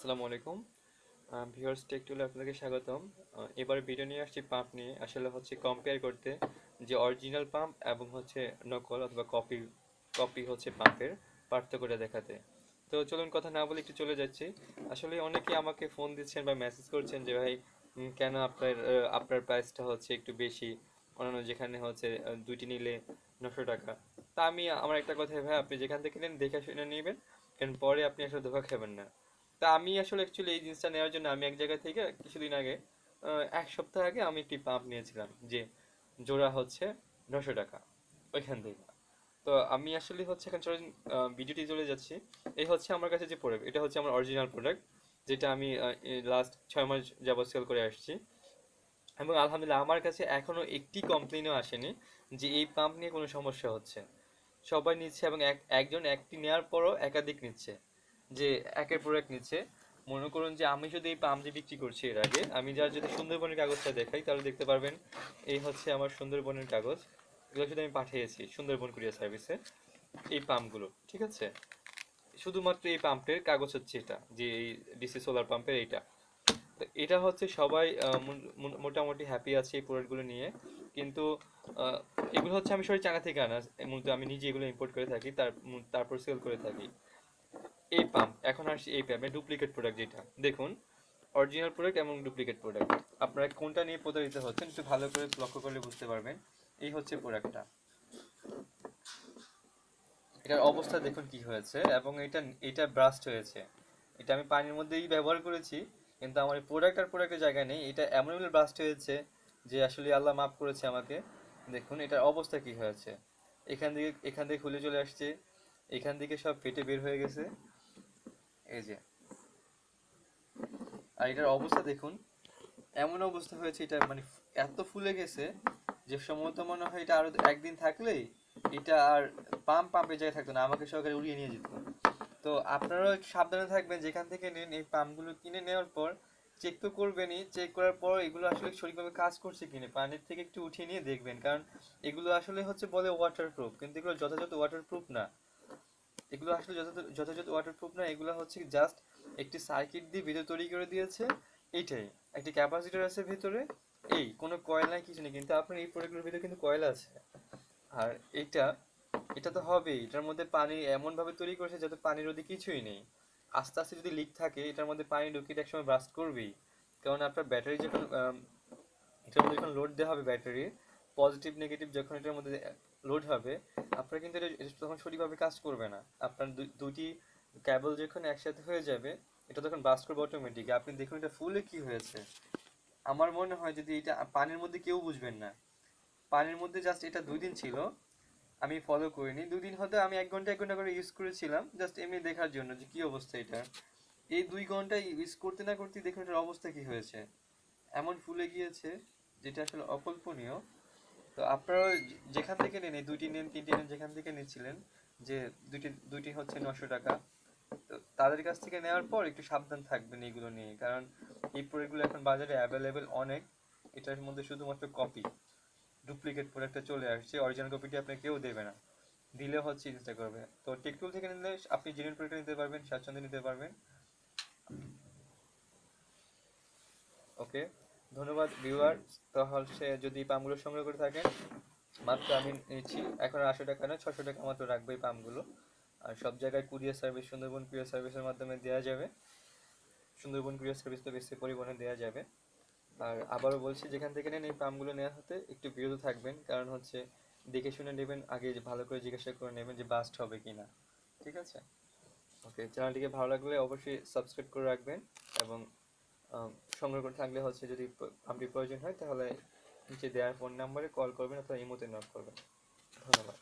আসসালামু আলাইকুম viewers take টুলে আপনাকে স্বাগতম। এবার ভিডিও নিয়ে আসছি পাম্প নিয়ে। আসলে হচ্ছে কম্পেয়ার করতে যে অরিজিনাল পাম্প এবং হচ্ছে নকল অথবা কপি কপি হচ্ছে পাম্পের পার্থক্যটা দেখাতে। তো চলুন কথা না বলে একটু চলে যাচ্ছি। আসলে অনেকেই আমাকে ফোন দিচ্ছেন বা মেসেজ করছেন যে ভাই কেন আপনার প্রাইসটা হচ্ছে একটু বেশি, অন্যান্য যেখানে হচ্ছে দুইটি নিলে 900 টাকা। তা আমার একটা কথাই, ভাই আপনি যেখান থেকে নেন দেখে শুনে নেবেন, কারণ পরে আপনি আসলে ধোকা খাবেন না। তা আমি আসলে অ্যাকচুয়ালি এই জিনিসটা নেওয়ার জন্য আমি এক জায়গা থেকে কিছুদিন আগে, এক সপ্তাহ আগে আমি একটি পাম্প নিয়েছিলাম, যে জোড়া হচ্ছে 900 টাকা ওইখান থেকে। তো আমি আসলে হচ্ছে এখন চলে ভিডিওটি চলে যাচ্ছি। এই হচ্ছে আমার কাছে যে প্রোডাক্ট, এটা হচ্ছে আমার অরিজিনাল প্রোডাক্ট, যেটা আমি লাস্ট 6 মাস যাবত সেল করে আসছি। এবং আলহামদুলিল্লাহ আমার কাছে এখনো একটি কমপ্লেনও আসেনি যে এই পাম্প নিয়ে কোনো সমস্যা হচ্ছে। সবাই নিচ্ছে এবং একজন একটি নেওয়ার পরও একাধিক নিচ্ছে, যে একের পর এক নিচ্ছে। মনে করুন যে আমি যদি এই পাম্প যে বিক্রি করছি, এর আগে আমি যার যদি সুন্দরবনের কাগজটা দেখাই তাহলে দেখতে পারবেন এই হচ্ছে আমার সুন্দরবনের কাগজ। এগুলো শুধু আমি পাঠিয়েছি সুন্দরবন কুরিয়ার সার্ভিসে, এই পাম্পগুলো, ঠিক আছে? শুধুমাত্র এই পাম্পের কাগজ হচ্ছে এটা, যে এই ডিসি সোলার পাম্পের এইটা। তো এটা হচ্ছে সবাই মোটামুটি হ্যাপি আছে এই প্রোডাক্টগুলো নিয়ে। কিন্তু আহ, এগুলো হচ্ছে আমি সরি চায়না থেকে আনা, মূলত আমি নিজে এগুলো ইম্পোর্ট করে থাকি, তারপর সেল করে থাকি। এই পাম্প এখন আসছি এই পাম্পের ডুপ্লিকেট প্রোডাক্ট, যেটা দেখুন অরিজিনাল প্রোডাক্ট এবং ডুপ্লিকেট প্রোডাক্ট, আপনারা কোনটা নিয়ে প্রতারিত হচ্ছেন একটু ভালো করে লক্ষ্য করলে বুঝতে পারবেন। এই হচ্ছে প্রোডাক্টটা, এটার অবস্থা দেখুন কি হয়েছে, এবং এটা ব্রাস্ট হয়েছে। এটা আমি পানির মধ্যেই ব্যবহার করেছি, কিন্তু আমার প্রোডাক্ট আর প্রোডাক্টের জায়গায় নেই। এটা এমনভাবে ব্রাস্ট হয়েছে যে আসলে আল্লাহ মাফ করেছে আমাকে। দেখুন এটার অবস্থা কি হয়েছে, এখান থেকে খুলে চলে আসছে, এখান থেকে সব ফেটে বের হয়ে গেছে, এই যে। আর এটার অবস্থা দেখুন, এমন অবস্থা হয়েছে, এটা মানে এত ফুলে গেছে যে সম্ভবত মনে হয় এটা আরো একদিন থাকলেই এটা আর পাম্পের জায়গায় থাকতো না, আমাকে সহকারে উড়িয়ে নিয়ে যেত। তো আপনারাও একটু সাবধানে থাকবেন যেখান থেকে নেন। এই পাম্পগুলো কিনে নেওয়ার পর চেক তো করবেনই, চেক করার পর এগুলো আসলে সঠিকভাবে কাজ করছে কিনা পানির থেকে একটু উঠিয়ে নিয়ে দেখবেন, কারণ এগুলো আসলে হচ্ছে বলে ওয়াটারপ্রুফ, কিন্তু এগুলো যথাযথ ওয়াটারপ্রুফ না। এগুলো আসলে যথাযথ ওয়াটারপ্রুফ না, এগুলো হচ্ছে জাস্ট একটি সার্কিট দিয়ে ভিতরে তৈরি করে দিয়েছে, এইটাই। একটি ক্যাপাসিটর আছে ভিতরে, এই কোনো কয়েল নাই, কিছু নেই, কিন্তু আপনার এই প্রোডাক্টের ভিতরে কিন্তু কয়েল আছে। আর এটা এটা তো হবেই, এটার মধ্যে পানি এমন ভাবে তৈরি করেছে যাতে পানির রোধে কিছুই নেই। আস্তে আস্তে যদি লিক থাকে এটার মধ্যে পানি ঢুকিয়ে এটা একসময় ব্রাস্ট করবেই। কারণ আপনার ব্যাটারি যখন এটার মধ্যে যখন লোড দেওয়া হবে, ব্যাটারি পজিটিভ নেগেটিভ যখন এটার মধ্যে লোড হবে, আপনার কিন্তু এটা তখন সঠিকভাবে কাজ করবে না। আপনার দুটি কেবল যখন একসাথে হয়ে যাবে, এটা তখন ব্রাস্ট করবে অটোমেটিক। আপনি দেখুন এটা ফুলে কি হয়েছে। আমার মনে হয় যদি এটা পানির মধ্যে কেউ বুঝবেন না, পানির মধ্যে জাস্ট এটা 2 দিন ছিল, আমি ফলো করিনি 2 দিন, হয়তো আমি 1 ঘন্টা 1 ঘন্টা করে ইউজ করেছিলাম জাস্ট এমনি দেখার জন্য যে কি অবস্থা এটা। এই 2 ঘন্টা ইউজ করতে না করতে দেখুন এটার অবস্থা কি হয়েছে, এমন ফুলে গিয়েছে যেটা আসলে অকল্পনীয়। তো আপনারা যেখান থেকে নেন, এই দুইটি নেন তিনটি নেন, যেখান থেকে নিচ্ছিলেন, যে দুইটি দুইটি হচ্ছে 900 টাকা, তো তাদের কাছ থেকে নেওয়ার পর একটু সাবধান থাকবেন এগুলো নিয়ে, কারণ এই প্রোডাক্টগুলো এখন বাজারে অ্যাভেলেবেল অনেক। এটার মধ্যে শুধুমাত্র কপি, ডুপ্লিকেট প্রোডাক্টটা চলে আসছে, অরিজিনাল কপিটি আপনাকে কেউ দেবে না, দিলে হচ্ছে চেষ্টা করবে। তো টেকটুল থেকে নিলে আপনি জেনুইন প্রোডাক্ট নিতে পারবেন, স্বাচ্ছন্দ্যে নিতে পারবেন। ওকে, ধন্যবাদ ভিউয়ার। তাহলে যদি পামগুলো সংগ্রহ করে থাকেন, মাত্র আমি নিচ্ছি এখন 800 টাকা না 600 টাকা মাত্র রাখবো এই পামগুলো। আর সব জায়গায় কুরিয়ার সার্ভিস, সুন্দরবন কুরিয়ার সার্ভিসের মাধ্যমে দেওয়া যাবে। সুন্দরবন কুরিয়ার সার্ভিস তো বেশি পরিবহনে দেওয়া যাবে। আর আবারও বলছি, যেখান থেকে নেন এই পামগুলো নেওয়া হতে একটু বিরত থাকবেন, কারণ হচ্ছে দেখে শুনে নেবেন, আগে ভালো করে জিজ্ঞাসা করে নেবেন যে বাস্ট হবে কিনা, ঠিক আছে? ওকে, চ্যানেলটিকে ভালো লাগলে অবশ্যই সাবস্ক্রাইব করে রাখবেন, এবং আম, সংগ্রহ করে থাকলে হচ্ছে যদি আপনি প্রয়োজন হয় তাহলে নিচে দেওয়ার ফোন নাম্বারে কল করবেন অথবা ইমোতে নক করবেন। ধন্যবাদ।